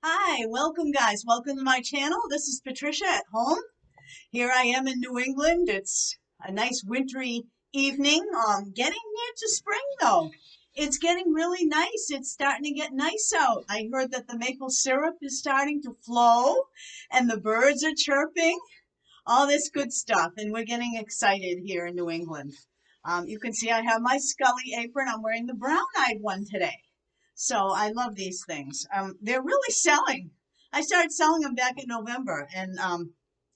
Hi, welcome guys. Welcome to my channel. This is Patricia at home. Here I am in New England. It's a nice wintry evening. Getting near to spring though. It's getting really nice. It's starting to get nice out. I heard that the maple syrup is starting to flow and the birds are chirping. All this good stuff. And we're getting excited here in New England. You can see I have my Scully apron. I'm wearing the brown-eyed one today. So I love these things. They're really selling. I started selling them back in November, and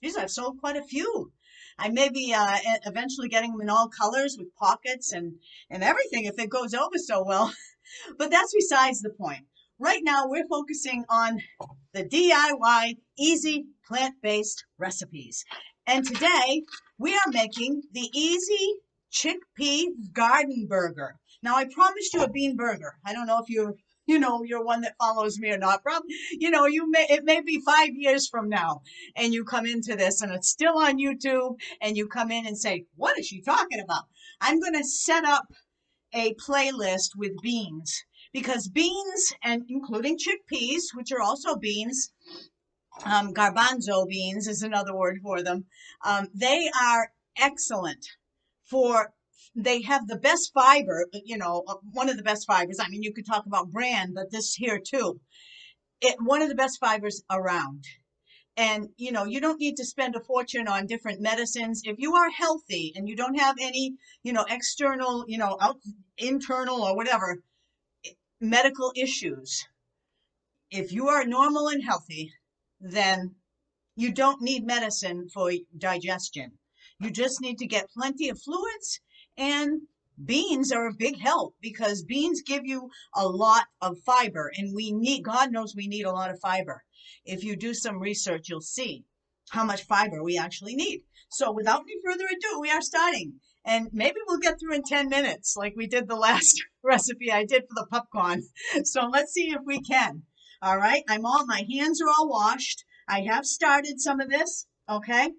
geez, I've sold quite a few. I may be eventually getting them in all colors with pockets and everything if it goes over so well. But that's besides the point. Right now, we're focusing on the DIY easy plant-based recipes. And today, we are making the easy chickpea garden burger. Now, I promised you a bean burger. I don't know if you're one that follows me or not. Probably, it may be 5 years from now, and you come into this, and it's still on YouTube, and you come in and say, "What is she talking about?" I'm going to set up a playlist with beans because beans, and including chickpeas, which are also beans, garbanzo beans is another word for them. They are excellent for. They have the best fiber, one of the best fibers. I mean, you could talk about bran, but this here too. One of the best fibers around. And, you don't need to spend a fortune on different medicines. If you are healthy and you don't have any, external, internal or whatever medical issues, if you are normal and healthy, then you don't need medicine for digestion. You just need to get plenty of fluids, and beans are a big help because beans give you a lot of fiber, and God knows we need a lot of fiber. If you do some research, you'll see how much fiber we actually need. So without any further ado, we are starting. And maybe we'll get through in 10 minutes like we did the last recipe I did for the popcorn. So let's see if we can. All right, my hands are all washed. I have started some of this, okay?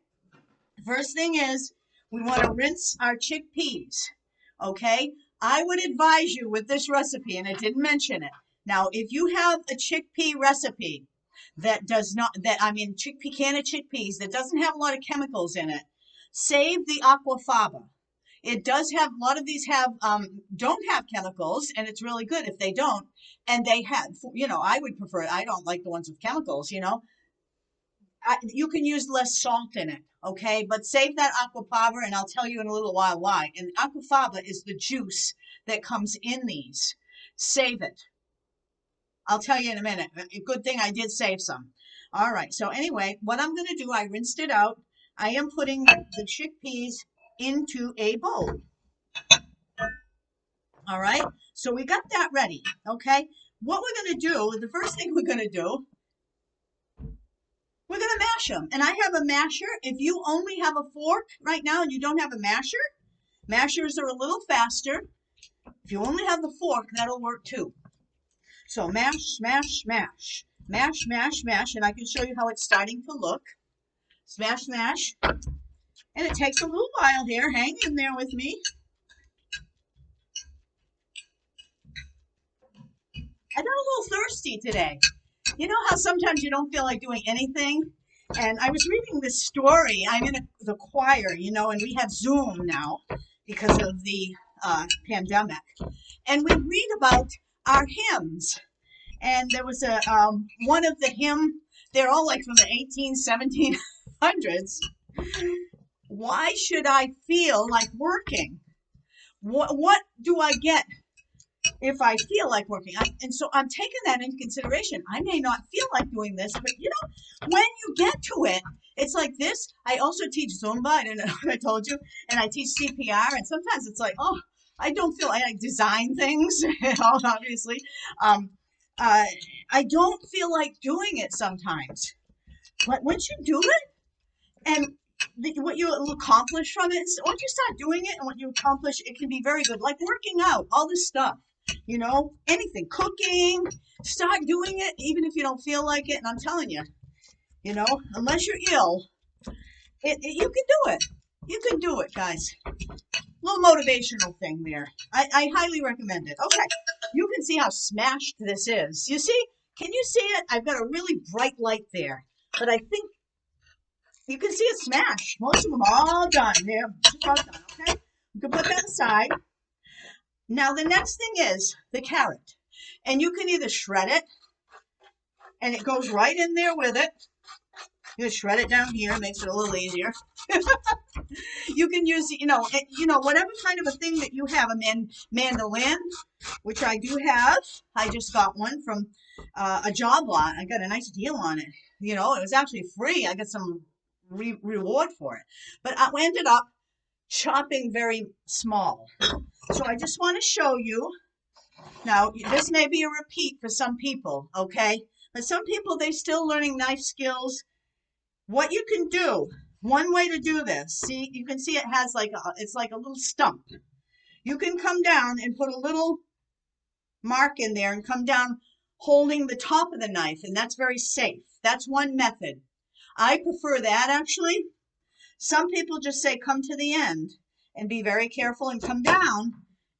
First thing is we want to rinse our chickpeas, okay? I would advise you with this recipe, and I didn't mention it. Now, if you have a chickpea recipe that does not, can of chickpeas that doesn't have a lot of chemicals in it, save the aquafaba. It does have, a lot of these don't have chemicals, and it's really good if they don't. And they have, I would prefer it. I don't like the ones with chemicals, you can use less salt in it, okay? But save that aquafaba, and I'll tell you in a little while why. And aquafaba is the juice that comes in these. Save it. I'll tell you in a minute. A good thing I did save some. All right, so anyway, what I'm going to do, I rinsed it out. I am putting the chickpeas into a bowl. All right, so we got that ready, okay? What we're going to do, the first thing we're going to do, we're going to mash them. And I have a masher. If you only have a fork right now and you don't have a masher, mashers are a little faster. If you only have the fork, that'll work too. So mash, smash, smash. Mash, mash, mash. And I can show you how it's starting to look. Smash, smash. And it takes a little while here. Hang in there with me. I got a little thirsty today. You know how sometimes you don't feel like doing anything? And I was reading this story. I'm in the choir, and we have Zoom now because of the pandemic. And we read about our hymns. And there was one of the hymn, they're all like from the 1700s. Why should I feel like working? What do I get if I feel like working? And so I'm taking that into consideration. I may not feel like doing this, but when you get to it, it's like this. I also teach Zumba. I don't know what I told you. And I teach CPR. And sometimes it's like, oh, I don't feel I design things, obviously. I don't feel like doing it sometimes. But once you do it, and what you accomplish from it, once you start doing it and what you accomplish, it can be very good. Like working out, all this stuff. Anything, cooking, start doing it, even if you don't feel like it. And I'm telling you, unless you're ill, you can do it. You can do it, guys. Little motivational thing there. I highly recommend it. Okay, you can see how smashed this is. You see, Can you see it? I've got a really bright light there, but I think you can see it smashed. Most of them are all done. They're just about done, okay? You can put that aside. Now the next thing is the carrot. And you can either shred it, and it goes right in there with it. You can shred it down here, makes it a little easier. You can use, whatever kind of a thing that you have, a mandolin, which I do have. I just got one from a job lot. I got a nice deal on it. It was actually free. I got some reward for it. But I ended up chopping very small. So I just want to show you. Now, this may be a repeat for some people, okay? But some people, they're still learning knife skills. What you can do, one way to do this, see, you can see it has it's like a little stump. You can come down and put a little mark in there and come down holding the top of the knife, and that's very safe. That's one method. I prefer that, actually. Some people just say come to the end and be very careful and come down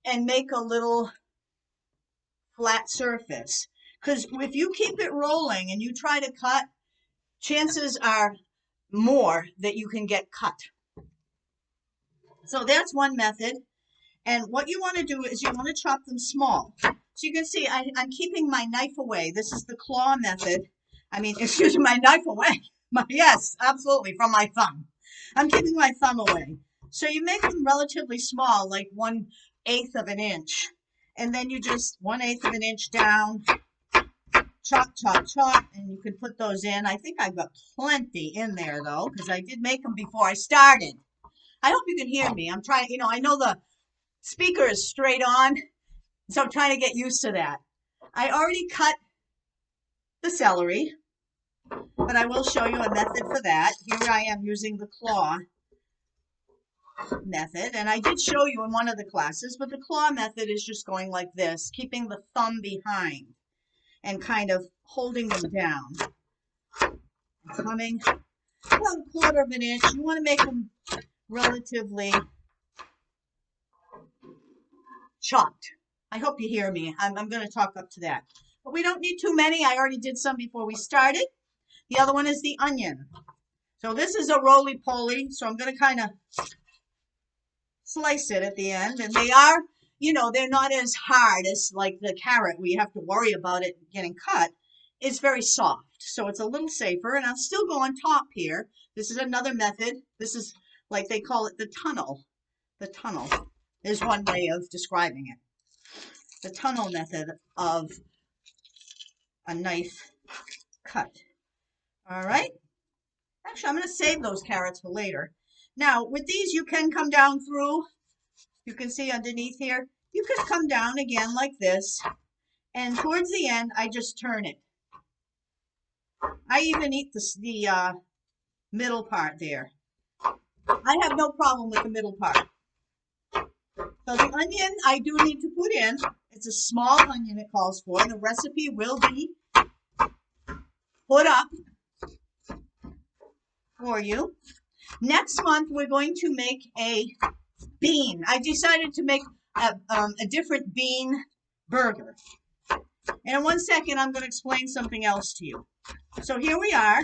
and make a little flat surface. Because if you keep it rolling and you try to cut, chances are more that you can get cut. So that's one method. And what you want to do is you want to chop them small. So you can see I'm keeping my knife away. This is the claw method. Excuse me, my knife away. Yes, absolutely, from my thumb. I'm keeping my thumb away. So you make them relatively small, like 1/8 of an inch. And then you just 1/8 of an inch down, chop, chop, chop, and you can put those in. I think I've got plenty in there, though, because I did make them before I started. I hope you can hear me. I'm trying, I know the speaker is straight on, so I'm trying to get used to that. I already cut the celery, but I will show you a method for that. Here I am using the claw method, and I did show you in one of the classes, but the claw method is just going like this, keeping the thumb behind and kind of holding them down. Coming about 1/4 of an inch. You want to make them relatively chopped. I hope you hear me. I'm going to talk up to that. But we don't need too many. I already did some before we started. The other one is the onion. So this is a roly-poly, so I'm going to kind of slice it at the end. And they are, they're not as hard as like the carrot where you have to worry about it getting cut. It's very soft, so it's a little safer. And I'll still go on top here. This is another method. This is like they call it the tunnel. The tunnel is one way of describing it. The tunnel method of a knife cut. All right. Actually, I'm going to save those carrots for later. Now, with these, you can come down through. You can see underneath here. You can come down again like this. And towards the end, I just turn it. I even eat the middle part there. I have no problem with the middle part. So the onion I do need to put in. It's a small onion it calls for. The recipe will be put up for you. Next month, we're going to make a bean. I decided to make a different bean burger. And in 1 second, I'm going to explain something else to you. So here we are.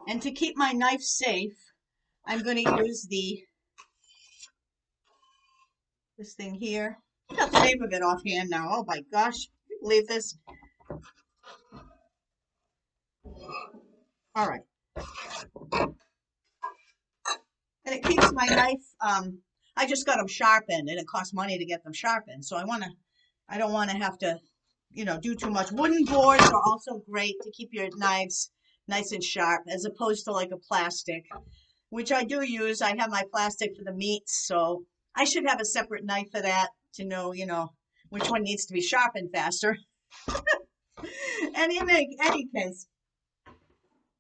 And to keep my knife safe, I'm going to use this thing here. I got the name of it offhand now. Oh my gosh. Can you believe this? All right. And it keeps my knife, I just got them sharpened, and it costs money to get them sharpened. So I don't want to have to, do too much. Wooden boards are also great to keep your knives nice and sharp, as opposed to like a plastic, which I do use. I have my plastic for the meats, so I should have a separate knife for that to know, which one needs to be sharpened faster. Any case,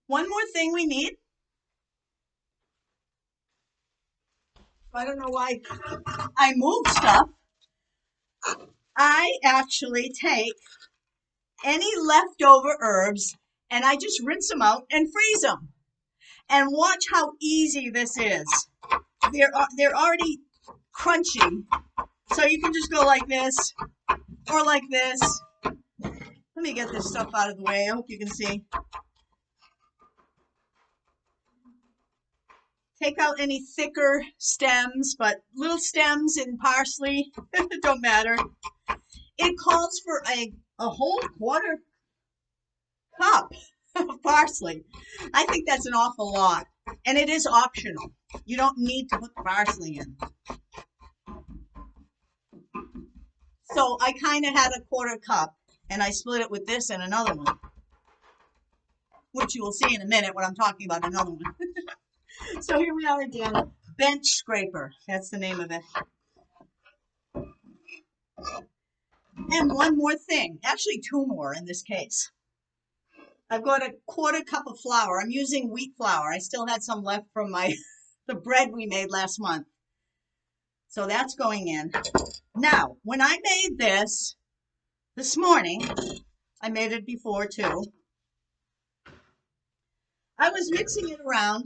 one more thing we need. I don't know why I move stuff. I actually take any leftover herbs and I just rinse them out and freeze them. And watch how easy this is. They're already crunchy. So you can just go like this or like this. Let me get this stuff out of the way. I hope you can see. Take out any thicker stems, but little stems in parsley don't matter. It calls for a whole quarter cup of parsley. I think that's an awful lot. And it is optional. You don't need to put the parsley in. So I kind of had a quarter cup, and I split it with this and another one, which you will see in a minute when I'm talking about another one. So here we are again. Bench scraper. That's the name of it. And one more thing. Actually, two more in this case. I've got a quarter cup of flour. I'm using wheat flour. I still had some left from the bread we made last month. So that's going in. Now, when I made this morning, I made it before too, I was mixing it around,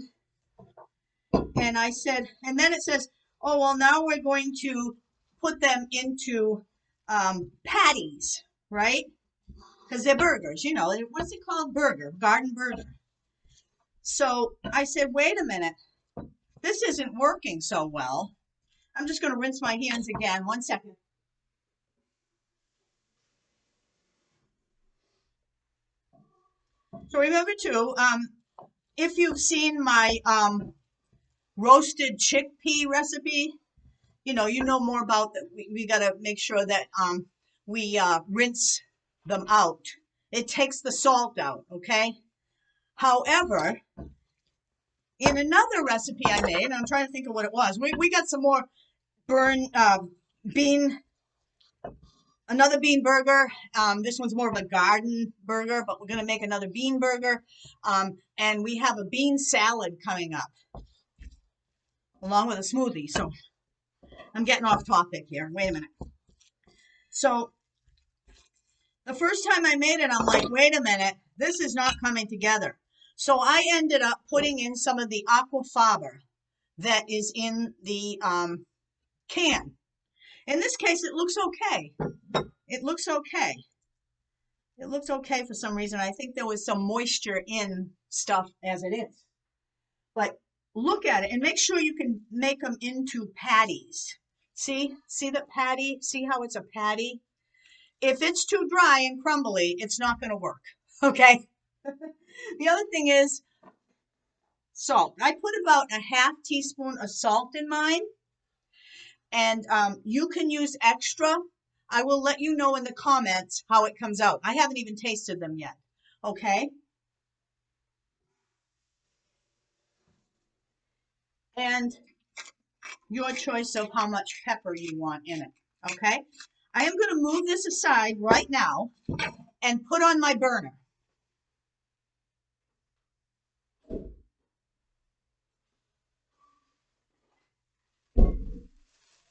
and I said, and then it says, oh, well, now we're going to put them into patties, right? Because they're burgers, you know, what's it called? Burger, garden burger. So I said, wait a minute, this isn't working so well. I'm just going to rinse my hands again. 1 second. So remember too, if you've seen my roasted chickpea recipe, you know more about that. We got to make sure that we rinse them out. It takes the salt out, okay? However, in another recipe I made, and I'm trying to think of what it was, we got some more another bean burger. This one's more of a garden burger, but we're going to make another bean burger. And we have a bean salad coming up, along with a smoothie. So I'm getting off topic here. Wait a minute. So the first time I made it, I'm like, wait a minute, this is not coming together. So I ended up putting in some of the aquafaba that is in the can. In this case, it looks okay. It looks okay. It looks okay for some reason. I think there was some moisture in stuff as it is. But look at it and make sure you can make them into patties. See the patty? See how it's a patty? If it's too dry and crumbly, it's not going to work. Okay? The other thing is salt. I put about a half teaspoon of salt in mine. And you can use extra. I will let you know in the comments how it comes out. I haven't even tasted them yet. Okay? And your choice of how much pepper you want in it. Okay? I am going to move this aside right now and put on my burner.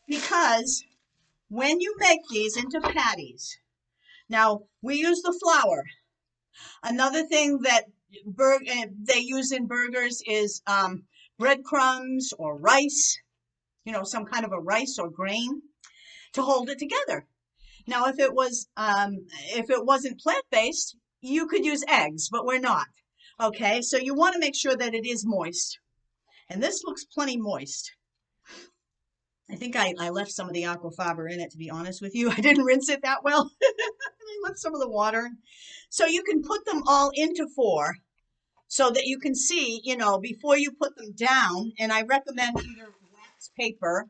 Because when you make these into patties, now we use the flour. Another thing that they use in burgers is breadcrumbs or rice, you know, some kind of a rice or grain to hold it together. Now, if it wasn't plant-based, you could use eggs, but we're not. Okay, so you want to make sure that it is moist. And this looks plenty moist. I think I left some of the aquafaba in it, to be honest with you. I didn't rinse it that well. I left some of the water. So you can put them all into 4 so that you can see, you know, before you put them down. And I recommend either wax paper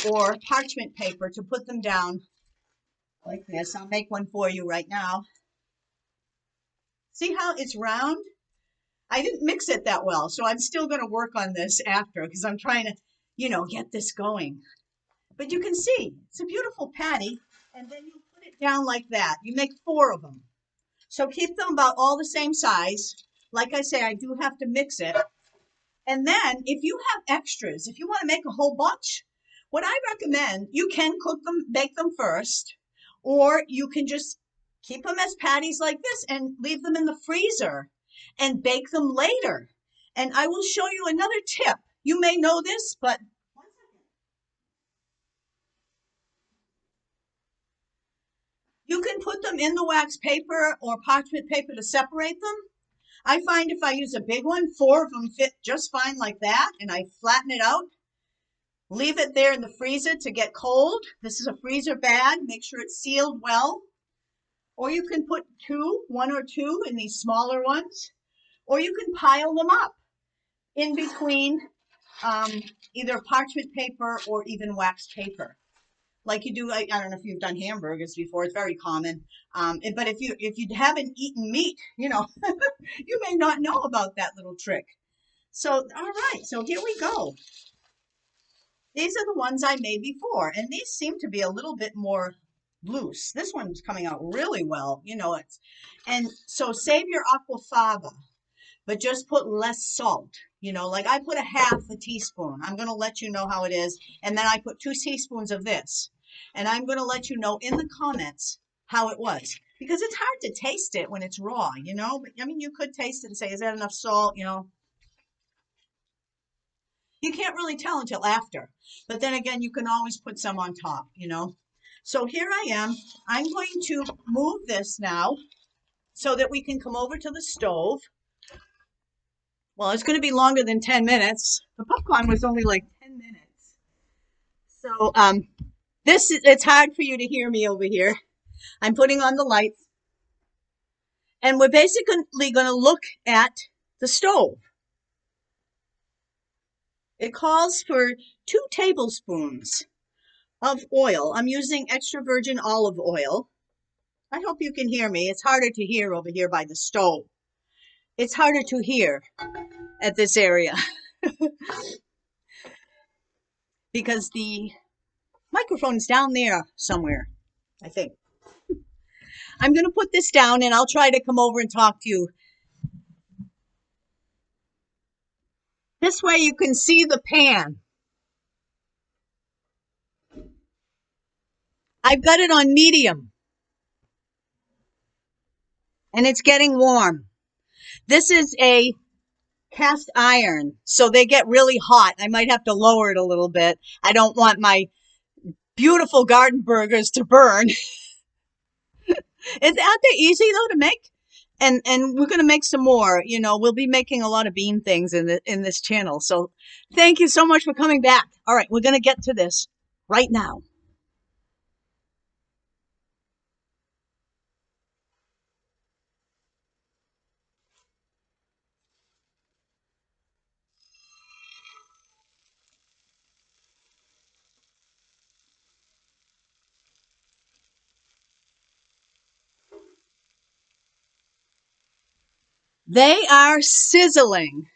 or parchment paper to put them down like this. I'll make one for you right now. See how it's round? I didn't mix it that well, so I'm still going to work on this after because I'm trying to, you know, get this going. But you can see, it's a beautiful patty, and then you put it down like that. You make 4 of them. So keep them about all the same size. Like I say, I do have to mix it. And then if you have extras, if you want to make a whole bunch, what I recommend, you can cook them, bake them first, or you can just keep them as patties like this and leave them in the freezer and bake them later. And I will show you another tip. You may know this, but one second. You can put put them in the wax paper or parchment paper to separate them. I find if I use a big one, 4 of them fit just fine like that, and I flatten it out. Leave it there in the freezer to get cold. This is a freezer bag. Make sure it's sealed well. Or you can put 1 or 2 in these smaller ones. Or you can pile them up in between either parchment paper or even wax paper. Like you do, I don't know if you've done hamburgers before, it's very common. But if you haven't eaten meat, you know, you may not know about that little trick. So, all right, so here we go. These are the ones I made before, and these seem to be a little bit more loose. This one's coming out really well, you know. And so save your aquafaba, but just put less salt. You know, like I put a half a teaspoon. I'm going to let you know how it is. And then I put 2 teaspoons of this. And I'm going to let you know in the comments how it was. Because it's hard to taste it when it's raw, you know. But, I mean, you could taste it and say, is that enough salt, you know. You can't really tell until after. But then again, you can always put some on top, you know. So here I am. I'm going to move this now so that we can come over to the stove. Well, it's going to be longer than 10 minutes. The popcorn was only like 10 minutes. So it's hard for you to hear me over here. I'm putting on the lights. And we're basically going to look at the stove. It calls for 2 tablespoons of oil. I'm using extra virgin olive oil. I hope you can hear me. It's harder to hear over here by the stove. It's harder to hear at this area because the microphone's down there somewhere, I think. I'm going to put this down and I'll try to come over and talk to you. This way you can see the pan. I've got it on medium and it's getting warm. This is a cast iron, so they get really hot. I might have to lower it a little bit. I don't want my beautiful garden burgers to burn. Aren't they easy though to make? And we're going to make some more. You know, we'll be making a lot of bean things in this channel. So thank you so much for coming back. All right, we're going to get to this right now. They are sizzling.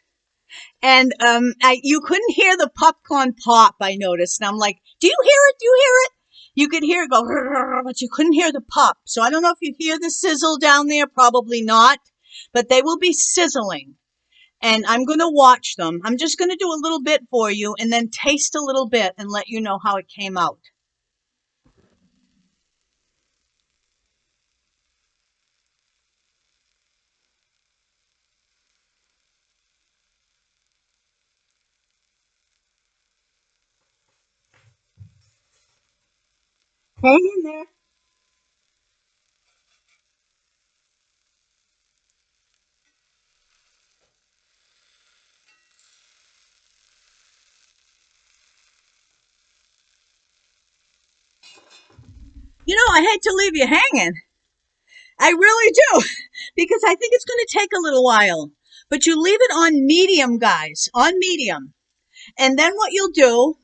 And you couldn't hear the popcorn pop, I noticed. And I'm like, do you hear it? Do you hear it? You could hear it go, but you couldn't hear the pop. So I don't know if you hear the sizzle down there. Probably not. But they will be sizzling. And I'm going to watch them. I'm just going to do a little bit for you and then taste a little bit and let you know how it came out. Hang in there. You know, I hate to leave you hanging. I really do, because I think it's going to take a little while. But you leave it on medium, guys, on medium. And then what you'll do,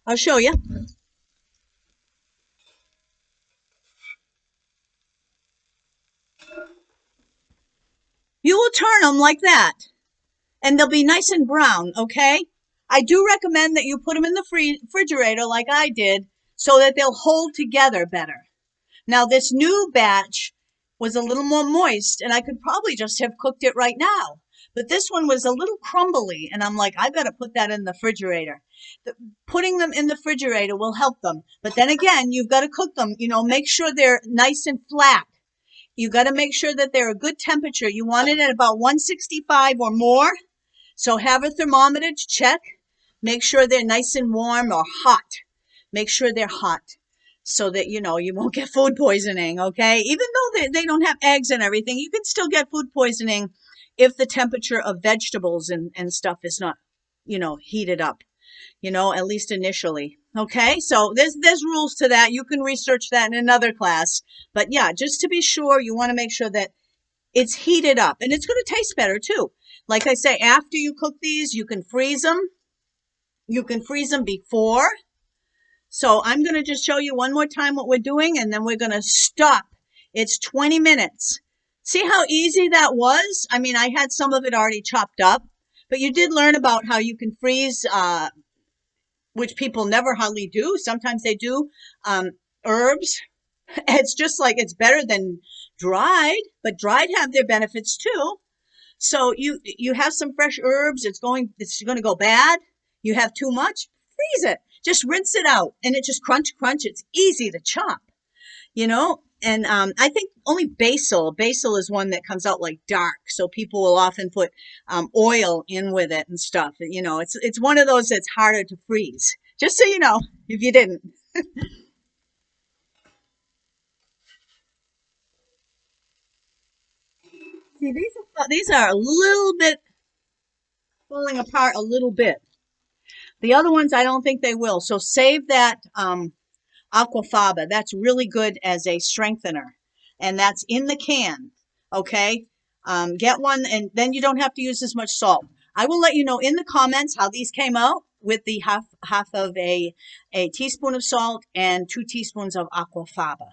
I'll show you. You will turn them like that, and they'll be nice and brown, okay? I do recommend that you put them in the refrigerator like I did so that they'll hold together better. Now, this new batch was a little more moist, and I could probably just have cooked it right now. But this one was a little crumbly, and I'm like, I've got to put that in the refrigerator. Putting them in the refrigerator will help them. But then again, you've got to cook them. You know, make sure they're nice and flat. You got to make sure that they're a good temperature. You want it at about 165 or more. So have a thermometer to check. Make sure they're nice and warm or hot. Make sure they're hot. so that, you know, you won't get food poisoning, okay? Even though they don't have eggs and everything, you can still get food poisoning if the temperature of vegetables and stuff is not, you know, heated up, you know, at least initially. Okay, so there's rules to that. You can research that in another class. But yeah, just to be sure, you want to make sure that it's heated up, and it's going to taste better too. Like I say, after you cook these, you can freeze them. You can freeze them before. So I'm going to just show you one more time what we're doing, and then we're going to stop. It's 20 minutes. See how easy that was? I mean, I had some of it already chopped up, but you did learn about how you can freeze, which people never hardly do. Sometimes they do, herbs. It's just like it's better than dried, but dried have their benefits too. So you have some fresh herbs. It's going to go bad. You have too much, freeze it. Just rinse it out, and it just crunch. It's easy to chop, you know. And I think only basil is one that comes out like dark. So people will often put oil in with it and stuff. You know, it's one of those that's harder to freeze. Just so you know, if you didn't. See, these are a little bit falling apart a little bit. The other ones, I don't think they will. So save that aquafaba. That's really good as a strengthener. And that's in the can. Okay? Get one, and then you don't have to use as much salt. I will let you know in the comments how these came out with the half of a teaspoon of salt and 2 teaspoons of aquafaba.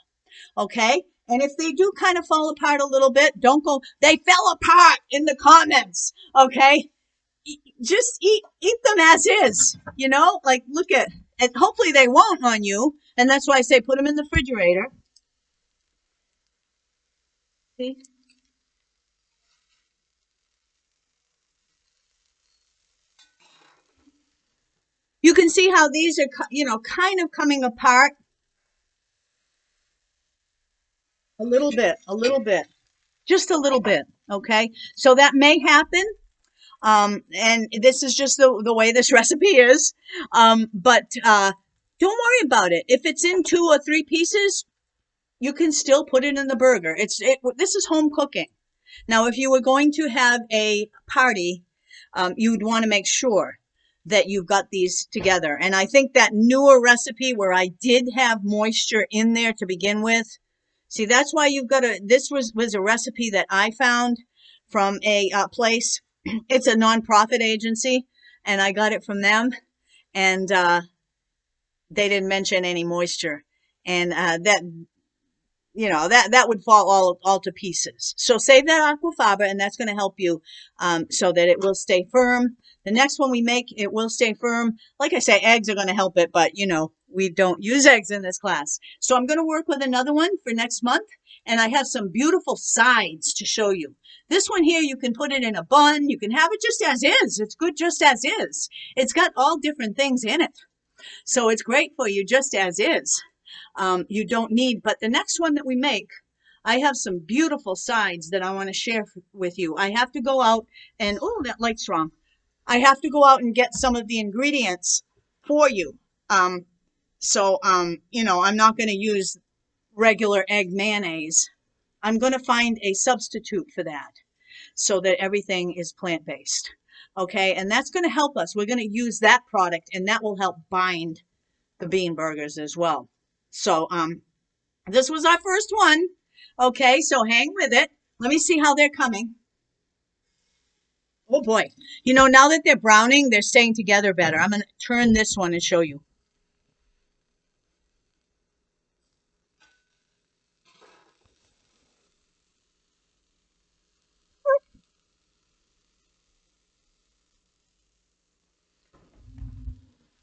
Okay? And if they do kind of fall apart a little bit, don't go, they fell apart in the comments. Okay? Just eat them as is, you know, like look at, and hopefully they won't on you. And that's why I say put them in the refrigerator. See? You can see how these are, you know, kind of coming apart a little bit, just a little bit. Okay. So that may happen. And this is just the way this recipe is. But don't worry about it. If it's in 2 or 3 pieces, you can still put it in the burger. This is home cooking. Now, if you were going to have a party, you'd want to make sure that you've got these together. And I think that newer recipe where I did have moisture in there to begin with, see, that's why you've got to, this was a recipe that I found from a place. It's a nonprofit agency, and I got it from them, and they didn't mention any moisture. And that, you know, that would fall all to pieces. So save that aquafaba, and that's going to help you so that it will stay firm. The next one we make, it will stay firm. Like I say, eggs are going to help it, but, you know, we don't use eggs in this class. So I'm going to work with another one for next month, and I have some beautiful sides to show you. This one here, you can put it in a bun. You can have it just as is. It's good just as is. It's got all different things in it. So it's great for you just as is. You don't need, but the next one that we make, I have some beautiful sides that I want to share with you. I have to go out and, oh, that light's wrong. I have to go out and get some of the ingredients for you. You know, I'm not going to use regular egg mayonnaise. I'm going to find a substitute for that so that everything is plant-based. Okay, and that's going to help us. We're going to use that product, and that will help bind the bean burgers as well. So this was our first one. Okay, so hang with it. Let me see how they're coming. Oh boy. You know, now that they're browning, they're staying together better. I'm going to turn this one and show you.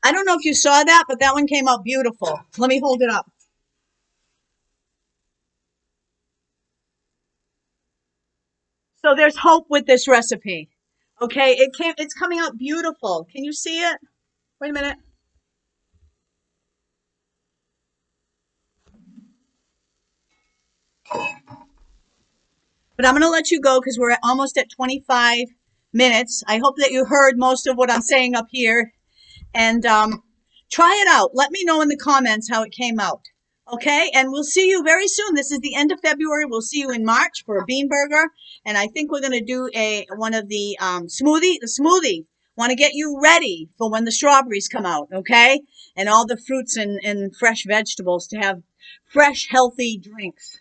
I don't know if you saw that, but that one came out beautiful. Let me hold it up. So there's hope with this recipe. Okay, it's coming out beautiful. Can you see it? Wait a minute. But I'm going to let you go because we're almost at 25 minutes. I hope that you heard most of what I'm saying up here. And try it out. Let me know in the comments how it came out. Okay, and we'll see you very soon. This is the end of February. We'll see you in March for a bean burger, and I think we're going to do one of the smoothie. Want to get you ready for when the strawberries come out, okay? And all the fruits and fresh vegetables to have fresh, healthy drinks,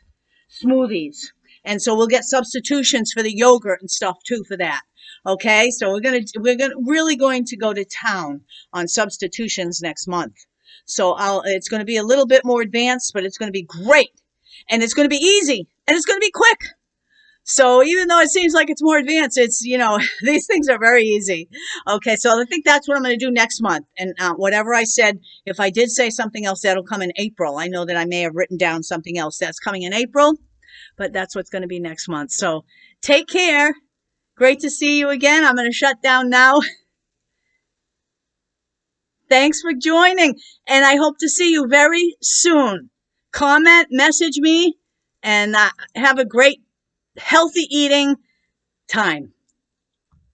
smoothies. And so we'll get substitutions for the yogurt and stuff too for that. Okay, so we're really going to go to town on substitutions next month. So it's going to be a little bit more advanced, but it's going to be great. And it's going to be easy. And it's going to be quick. So even though it seems like it's more advanced, it's, these things are very easy. Okay, so I think that's what I'm going to do next month. And whatever I said, if I did say something else, that'll come in April. I know that I may have written down something else that's coming in April, but that's what's going to be next month. So take care. Great to see you again. I'm going to shut down now. Thanks for joining, and I hope to see you very soon. Comment, message me, and have a great, healthy eating time.